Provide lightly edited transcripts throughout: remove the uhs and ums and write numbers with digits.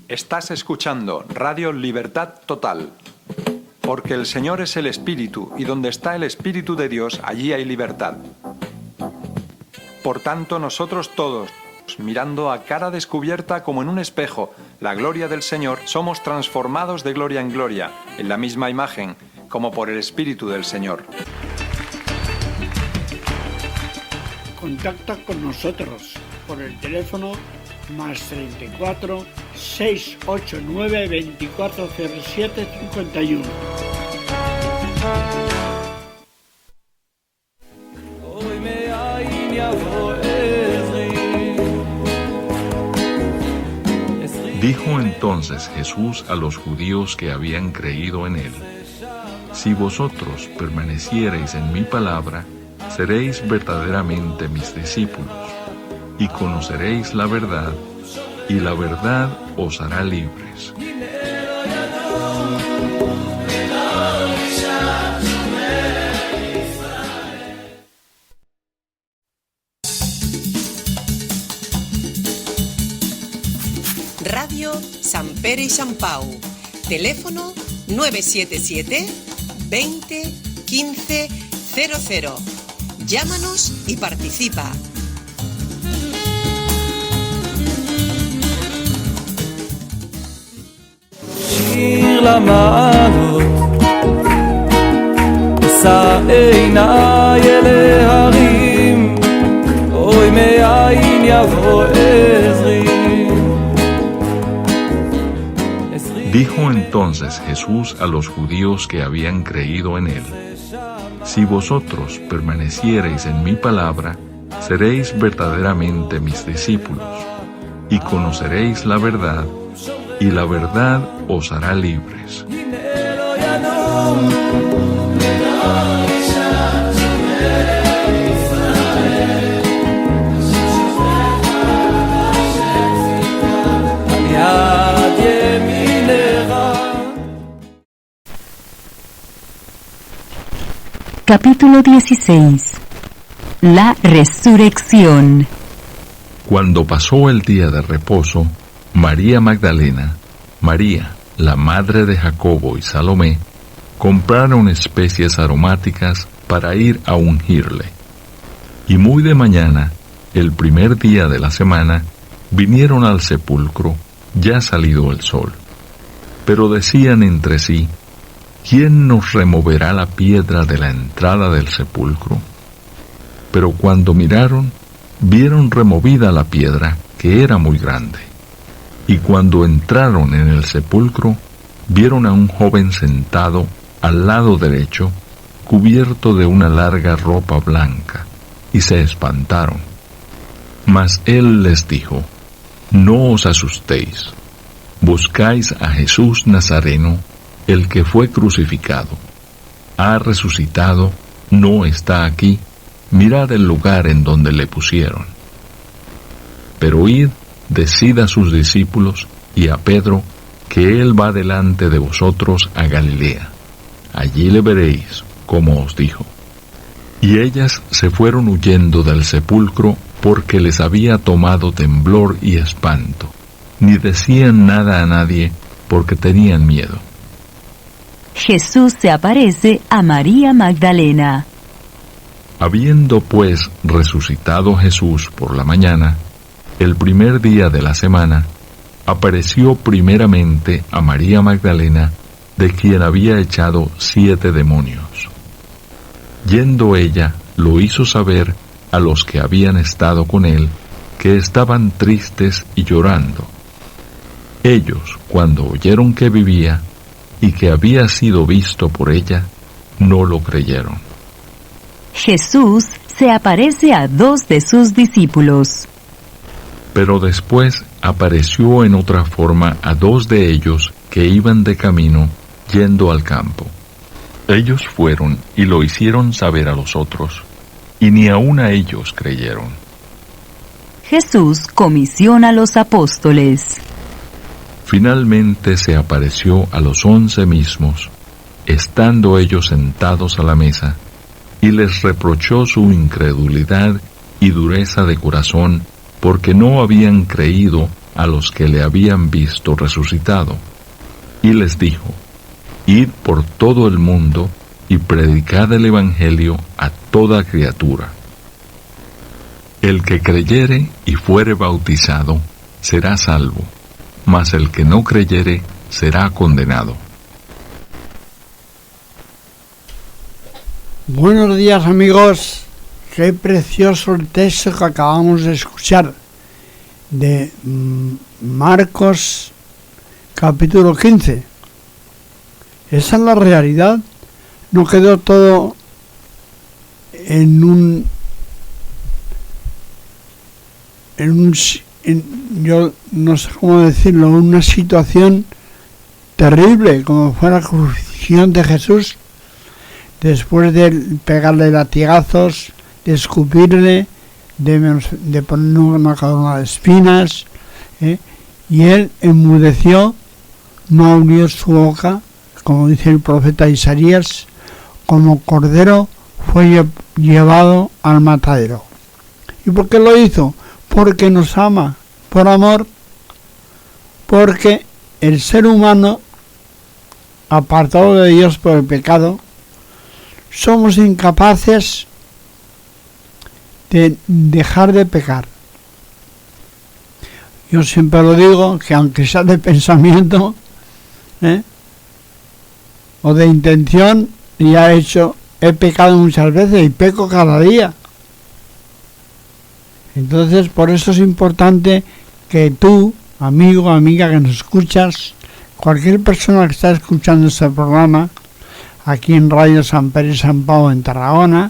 Estás escuchando Radio Libertad Total, porque el Señor es el Espíritu, y donde está el Espíritu de Dios, allí hay libertad. Por tanto, nosotros todos, mirando a cara descubierta como en un espejo la gloria del Señor, somos transformados de gloria en gloria, en la misma imagen, como por el Espíritu del Señor. Contacta con nosotros por el teléfono más 34 689 2407 51. Dijo entonces Jesús a los judíos que habían creído en él: Si vosotros permaneciereis en mi palabra, seréis verdaderamente mis discípulos, y conoceréis la verdad, y la verdad os hará libres. Radio Sant Pere i Sant Pau. Teléfono 977 20 15 00. Llámanos y participa. שיר למעלות, אשא עיניי אל ההרים, אוי מאין יבוא עזרי. Dijo entonces Jesús a los judíos que habían creído en él: Si vosotros permaneciereis en mi palabra, seréis verdaderamente mis discípulos, y conoceréis la verdad, y la verdad os hará libres. Capítulo 16. La resurrección. Cuando pasó el día de reposo, María Magdalena, María, la madre de Jacobo y Salomé, compraron especies aromáticas para ir a ungirle. Y muy de mañana, el primer día de la semana, vinieron al sepulcro, ya salido el sol. Pero decían entre sí: ¿Quién nos removerá la piedra de la entrada del sepulcro? Pero cuando miraron, vieron removida la piedra, que era muy grande. Y cuando entraron en el sepulcro, vieron a un joven sentado al lado derecho, cubierto de una larga ropa blanca, y se espantaron. Mas él les dijo: No os asustéis, buscáis a Jesús Nazareno, el que fue crucificado. Ha resucitado, no está aquí, mirad el lugar en donde le pusieron. Pero id, decid a sus discípulos y a Pedro que él va delante de vosotros a Galilea. Allí le veréis, como os dijo. Y ellas se fueron huyendo del sepulcro porque les había tomado temblor y espanto. Ni decían nada a nadie porque tenían miedo. Jesús se aparece a María Magdalena. Habiendo pues resucitado Jesús por la mañana, el primer día de la semana, apareció primeramente a María Magdalena, de quien había echado 7 demonios. Yendo ella, lo hizo saber a los que habían estado con él, que estaban tristes y llorando. Ellos, cuando oyeron que vivía y que había sido visto por ella, no lo creyeron. Jesús se aparece a 2 de sus discípulos. Pero después apareció en otra forma a 2 de ellos que iban de camino, yendo al campo. Ellos fueron y lo hicieron saber a los otros, y ni aun a ellos creyeron. Jesús comisiona a los apóstoles. Finalmente se apareció a los 11 mismos, estando ellos sentados a la mesa, y les reprochó su incredulidad y dureza de corazón, porque no habían creído a los que le habían visto resucitado, y les dijo: Id por todo el mundo y predicad el Evangelio a toda criatura. El que creyere y fuere bautizado será salvo, mas el que no creyere será condenado. Buenos días, amigos. Qué precioso el texto que acabamos de escuchar de Marcos capítulo 15. Esa es la realidad. No quedó todo yo no sé cómo decirlo, una situación terrible, como fue la crucifixión de Jesús, después de pegarle latigazos, de escupirle, de ponerle una corona de espinas, y él enmudeció, no abrió su boca, como dice el profeta Isaías, como cordero fue llevado al matadero. ¿Y por qué lo hizo? Porque nos ama, por amor, porque el ser humano, apartado de Dios por el pecado, somos incapaces de dejar de pecar. Yo siempre lo digo, que aunque sea de pensamiento o de intención, he pecado muchas veces y peco cada día. Entonces, por eso es importante que tú, amigo, amiga que nos escuchas, cualquier persona que está escuchando este programa, aquí en Radio San Pere y San Pau en Tarragona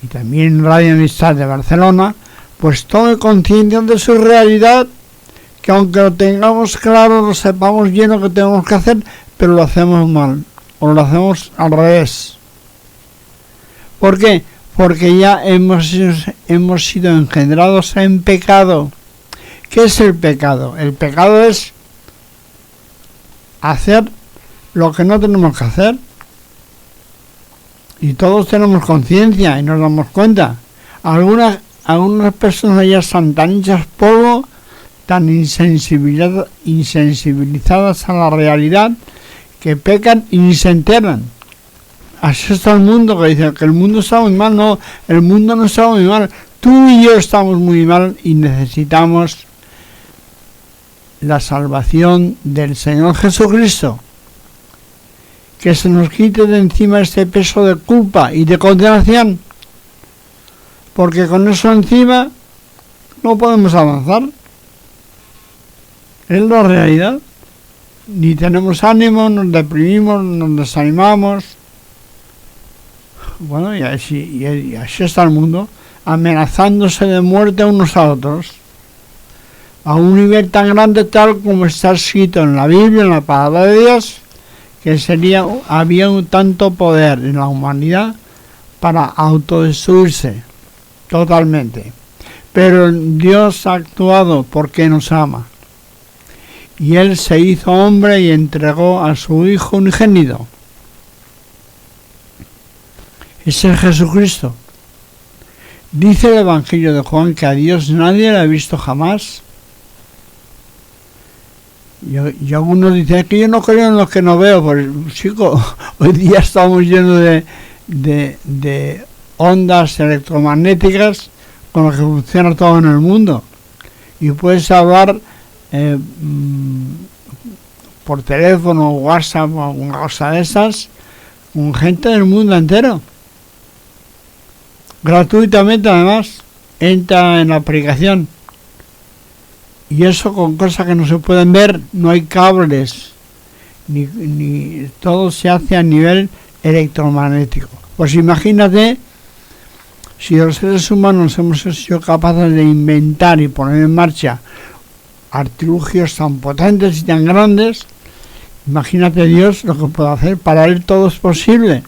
y también en Radio Amistad de Barcelona, pues tome conciencia de su realidad, que aunque lo tengamos claro, lo sepamos bien lo que tenemos que hacer, pero lo hacemos mal o lo hacemos al revés. ¿Por qué? Porque ya hemos sido engendrados en pecado. ¿Qué es el pecado? El pecado es hacer lo que no tenemos que hacer. Y todos tenemos conciencia y nos damos cuenta. Algunas personas ya están tan hechas polvo, tan insensibilizadas a la realidad, que pecan y ni se enteran. Así está el mundo, que dice que el mundo está muy mal. No, el mundo no está muy mal. Tú y yo estamos muy mal y necesitamos la salvación del Señor Jesucristo. Que se nos quite de encima este peso de culpa y de condenación. Porque con eso encima no podemos avanzar. Es la realidad. Ni tenemos ánimo, nos deprimimos, nos desanimamos. Bueno, y así está el mundo, amenazándose de muerte unos a otros, a un nivel tan grande, tal como está escrito en la Biblia, en la palabra de Dios, que había un tanto poder en la humanidad para autodestruirse totalmente. Pero Dios ha actuado porque nos ama, y Él se hizo hombre y entregó a su Hijo unigénito. Ese es Jesucristo. Dice el Evangelio de Juan que a Dios nadie le ha visto jamás. Y algunos dicen que yo no creo en lo que no veo. Pues chico, hoy día estamos llenos de ondas electromagnéticas con lo que funciona todo en el mundo. Y puedes hablar por teléfono, WhatsApp o alguna cosa de esas con gente del mundo entero. Gratuitamente, además, entra en la aplicación. Y eso con cosas que no se pueden ver, no hay cables, ni todo se hace a nivel electromagnético. Pues imagínate si los seres humanos hemos sido capaces de inventar y poner en marcha artilugios tan potentes y tan grandes, imagínate Dios lo que puede hacer. Para Él todo es posible.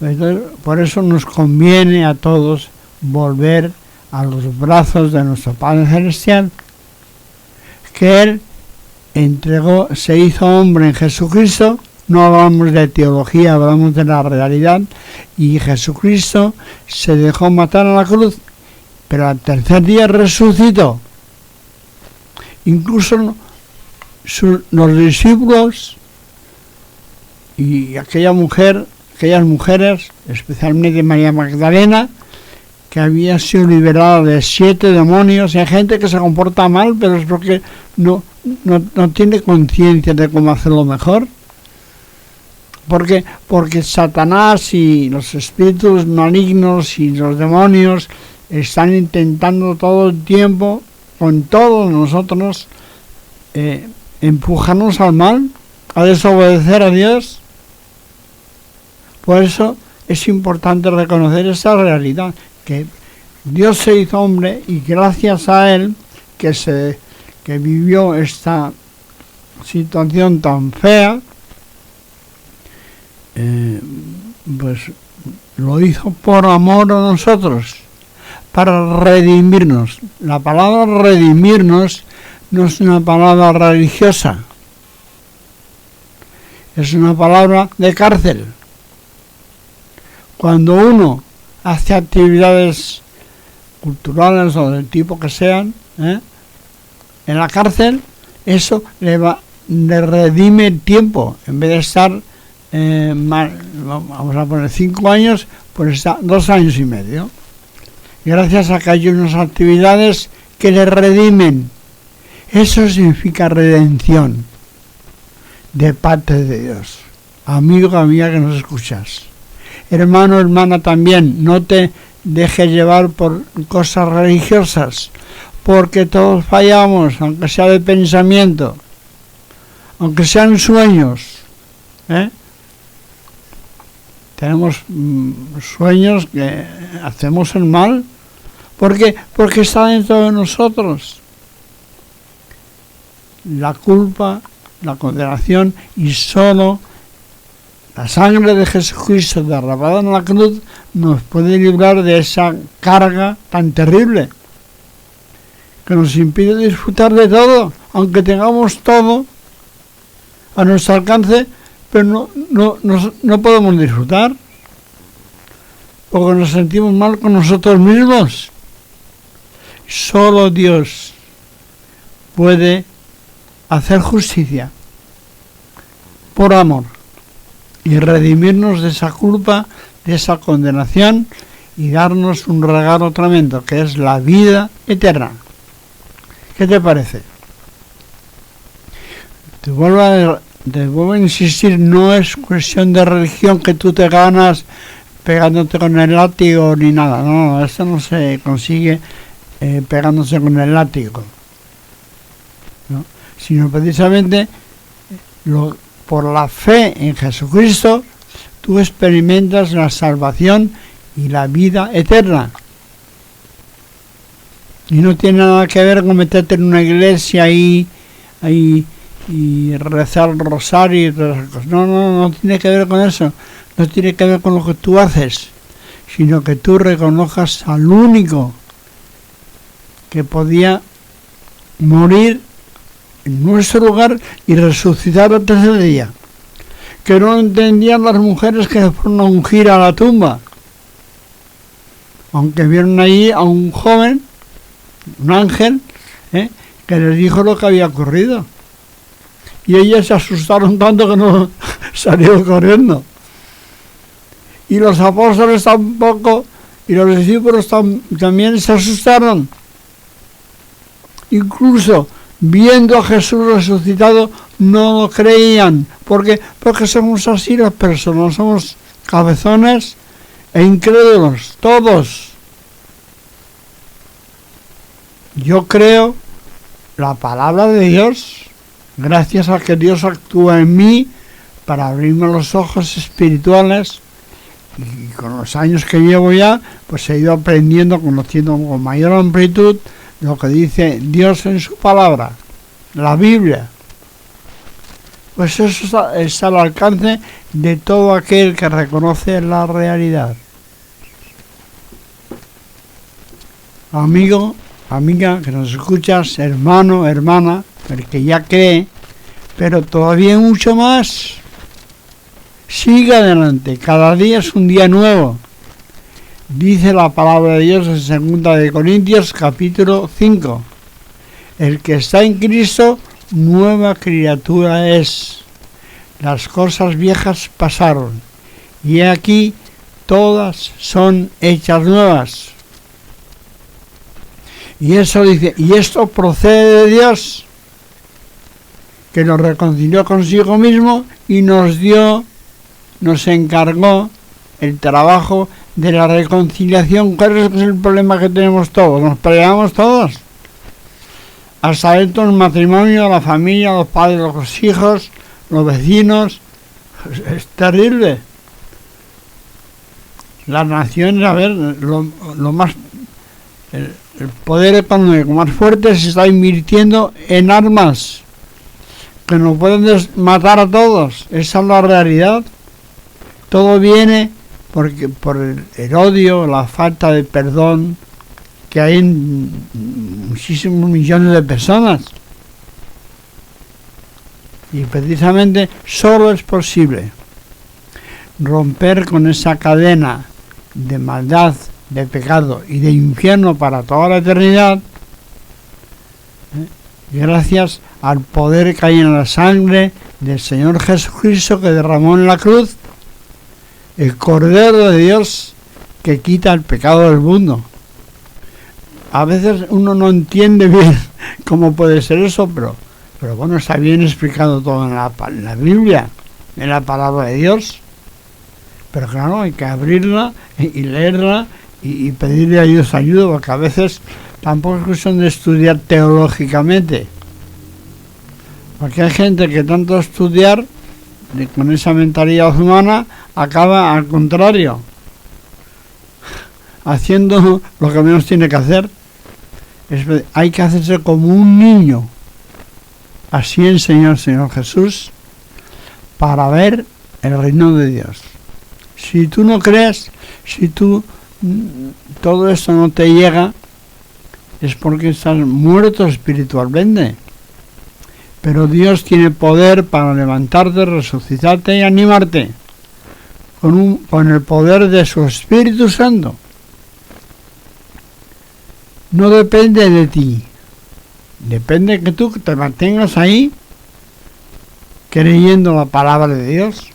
Entonces, por eso nos conviene a todos volver a los brazos de nuestro Padre Celestial, que Él se hizo hombre en Jesucristo. No hablamos de teología, hablamos de la realidad, y Jesucristo se dejó matar a la cruz, pero al tercer día resucitó. Incluso los discípulos y aquellas mujeres, especialmente María Magdalena, que había sido liberada de 7 demonios. Y hay gente que se comporta mal, pero es porque no tiene conciencia de cómo hacerlo mejor. Porque Satanás y los espíritus malignos y los demonios están intentando todo el tiempo, con todos nosotros, empujarnos al mal, a desobedecer a Dios. Por eso es importante reconocer esa realidad, que Dios se hizo hombre y gracias a Él que vivió esta situación tan fea, pues lo hizo por amor a nosotros, para redimirnos. La palabra redimirnos no es una palabra religiosa, es una palabra de cárcel. Cuando uno hace actividades culturales o del tipo que sean, en la cárcel, eso le redime el tiempo. En vez de estar, vamos a poner 5 años, pues está 2 años y medio. Y gracias a que hay unas actividades que le redimen. Eso significa redención de parte de Dios. Amigo, amiga que nos escuchas. Hermano, hermana también, no te dejes llevar por cosas religiosas, porque todos fallamos, aunque sea de pensamiento, aunque sean sueños. Tenemos sueños que hacemos el mal, porque está dentro de nosotros. La culpa, la condenación, y solo la sangre de Jesucristo derramada en la cruz nos puede librar de esa carga tan terrible que nos impide disfrutar de todo, aunque tengamos todo a nuestro alcance, pero no podemos disfrutar porque nos sentimos mal con nosotros mismos. Solo Dios puede hacer justicia por amor y redimirnos de esa culpa, de esa condenación, y darnos un regalo tremendo, que es la vida eterna. ¿Qué te parece? Te vuelvo a insistir, no es cuestión de religión que tú te ganas pegándote con el látigo ni nada. No, esto no se consigue pegándose con el látigo, ¿no? Sino precisamente por la fe en Jesucristo, tú experimentas la salvación y la vida eterna. Y no tiene nada que ver con meterte en una iglesia y rezar el rosario y todas esas cosas. No tiene que ver con eso. No tiene que ver con lo que tú haces, sino que tú reconozcas al único que podía morir en nuestro lugar y resucitar al tercer día. Que no entendían las mujeres que fueron a ungir a la tumba, aunque vieron ahí a un joven, un ángel, que les dijo lo que había ocurrido, y ellas se asustaron tanto que no salieron corriendo. Y los apóstoles tampoco, y los discípulos también se asustaron. Incluso viendo a Jesús resucitado, no lo creían. Porque somos así las personas, somos cabezones e incrédulos, todos. Yo creo la palabra de Dios, gracias a que Dios actúa en mí para abrirme los ojos espirituales, y con los años que llevo ya, pues he ido aprendiendo, conociendo con mayor amplitud lo que dice Dios en su palabra, la Biblia. Pues eso está al alcance de todo aquel que reconoce la realidad. Amigo, amiga que nos escuchas, hermano, hermana, el que ya cree, pero todavía hay mucho más. Siga adelante, cada día es un día nuevo. Dice la palabra de Dios en 2 de Corintios capítulo 5. el que está en Cristo, nueva criatura es. Las cosas viejas pasaron, y he aquí todas son hechas nuevas. Y eso dice, y esto procede de Dios, que nos reconcilió consigo mismo y nos encargó el trabajo de la reconciliación. ¿Cuál es el problema que tenemos todos? Nos peleamos todos. Hasta dentro del matrimonio, la familia, los padres, los hijos, los vecinos. Es terrible. Las naciones, a ver, lo más... El poder económico más fuerte se está invirtiendo en armas que nos pueden matar a todos. Esa es la realidad. Todo viene por el odio, la falta de perdón que hay en muchísimos millones de personas. Y precisamente solo es posible romper con esa cadena de maldad, de pecado y de infierno para toda la eternidad, gracias al poder que hay en la sangre del Señor Jesucristo, que derramó en la cruz, el Cordero de Dios que quita el pecado del mundo. A veces uno no entiende bien cómo puede ser eso, pero bueno, está bien explicado todo en la Biblia, en la palabra de Dios. Pero claro, hay que abrirla y leerla y pedirle a Dios ayuda, porque a veces tampoco es cuestión de estudiar teológicamente, porque hay gente que tanto estudiar con esa mentalidad humana acaba al contrario, haciendo lo que menos tiene que hacer. Hay que hacerse como un niño, así enseñó el Señor Jesús, para ver el reino de Dios. Si tú no crees, si todo esto no te llega, es porque estás muerto espiritualmente. Pero Dios tiene poder para levantarte, resucitarte y animarte con el poder de su Espíritu Santo. No depende de ti, depende que tú te mantengas ahí creyendo la palabra de Dios.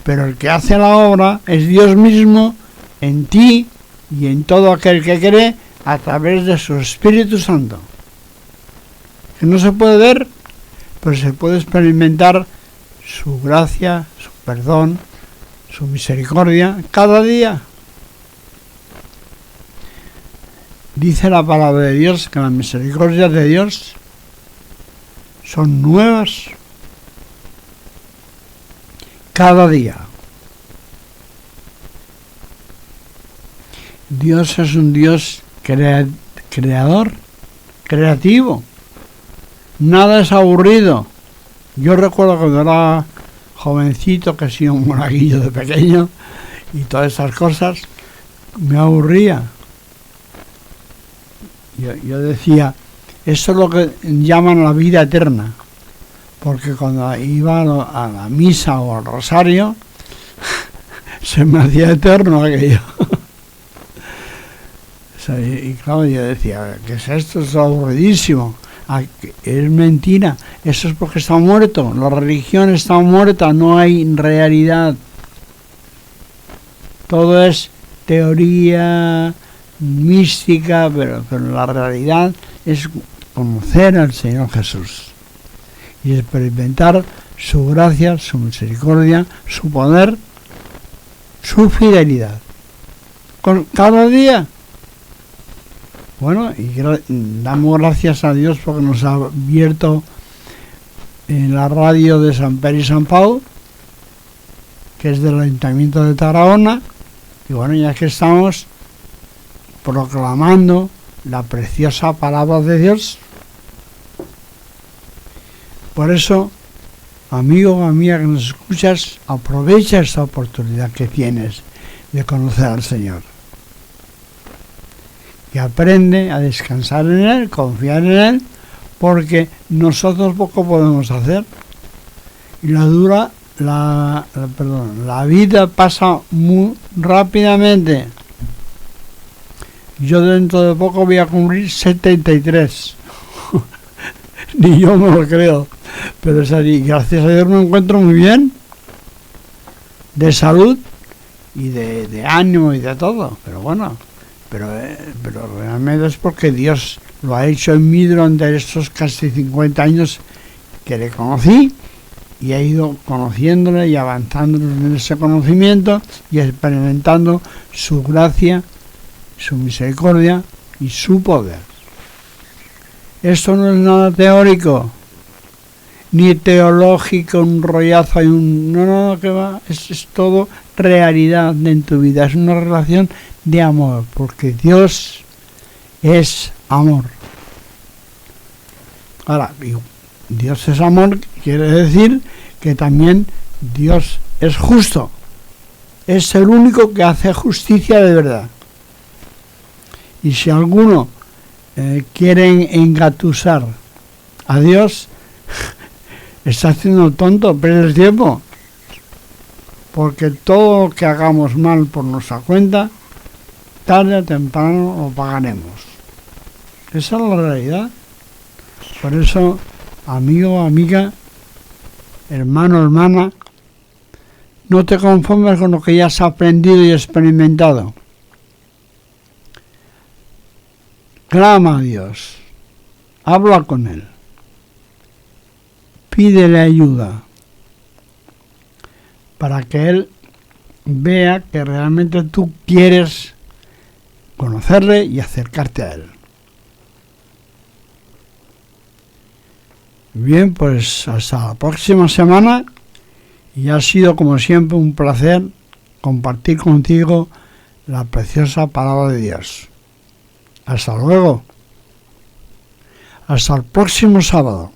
Pero el que hace la obra es Dios mismo en ti y en todo aquel que cree a través de su Espíritu Santo. Que no se puede ver, pero se puede experimentar su gracia, su perdón, su misericordia cada día. Dice la palabra de Dios que las misericordias de Dios son nuevas cada día. Dios es un Dios creador, creativo. Nada es aburrido. Yo recuerdo cuando era jovencito, que he sido un monaguillo de pequeño, y todas esas cosas, me aburría. Yo decía, eso es lo que llaman la vida eterna. Porque cuando iba a la misa o al rosario, se me hacía eterno aquello. Y claro, yo decía, ¿qué es esto? Es aburridísimo. Es mentira. Eso es porque está muerto. La religión está muerta, no hay realidad. Todo es teoría mística, pero la realidad es conocer al Señor Jesús y experimentar su gracia, su misericordia, su poder, su fidelidad. Cada día. Bueno, y damos gracias a Dios porque nos ha abierto en la radio de San Pere y Sant Pau, que es del Ayuntamiento de Tarragona. Y bueno, ya que estamos proclamando la preciosa palabra de Dios, por eso, amigo o amiga que nos escuchas, aprovecha esta oportunidad que tienes de conocer al Señor. Y aprende a descansar en Él, confiar en Él, porque nosotros poco podemos hacer. Y la vida pasa muy rápidamente. Yo dentro de poco voy a cumplir 73. Ni yo me lo creo. Pero es así. Gracias a Dios me encuentro muy bien. De salud y de ánimo y de todo. Pero bueno, pero realmente es porque Dios lo ha hecho en mí durante estos casi 50 años que le conocí, y he ido conociéndole y avanzando en ese conocimiento y experimentando su gracia, su misericordia y su poder. Esto no es nada teórico ni teológico, un rollazo y no, que va, es todo realidad en tu vida, es una relación de amor, porque Dios es amor. Ahora, Dios es amor, quiere decir que también Dios es justo, es el único que hace justicia de verdad. Y si alguno quiere engatusar a Dios, está haciendo el tonto, pierde el tiempo, porque todo lo que hagamos mal por nuestra cuenta, tarde o temprano lo pagaremos. Esa es la realidad. Por eso, amigo, amiga, hermano, hermana, no te conformes con lo que ya has aprendido y experimentado. Clama a Dios, habla con Él, pídele ayuda para que Él vea que realmente tú quieres conocerle y acercarte a Él. Bien, pues hasta la próxima semana, y ha sido como siempre un placer compartir contigo la preciosa palabra de Dios. Hasta luego. Hasta el próximo sábado.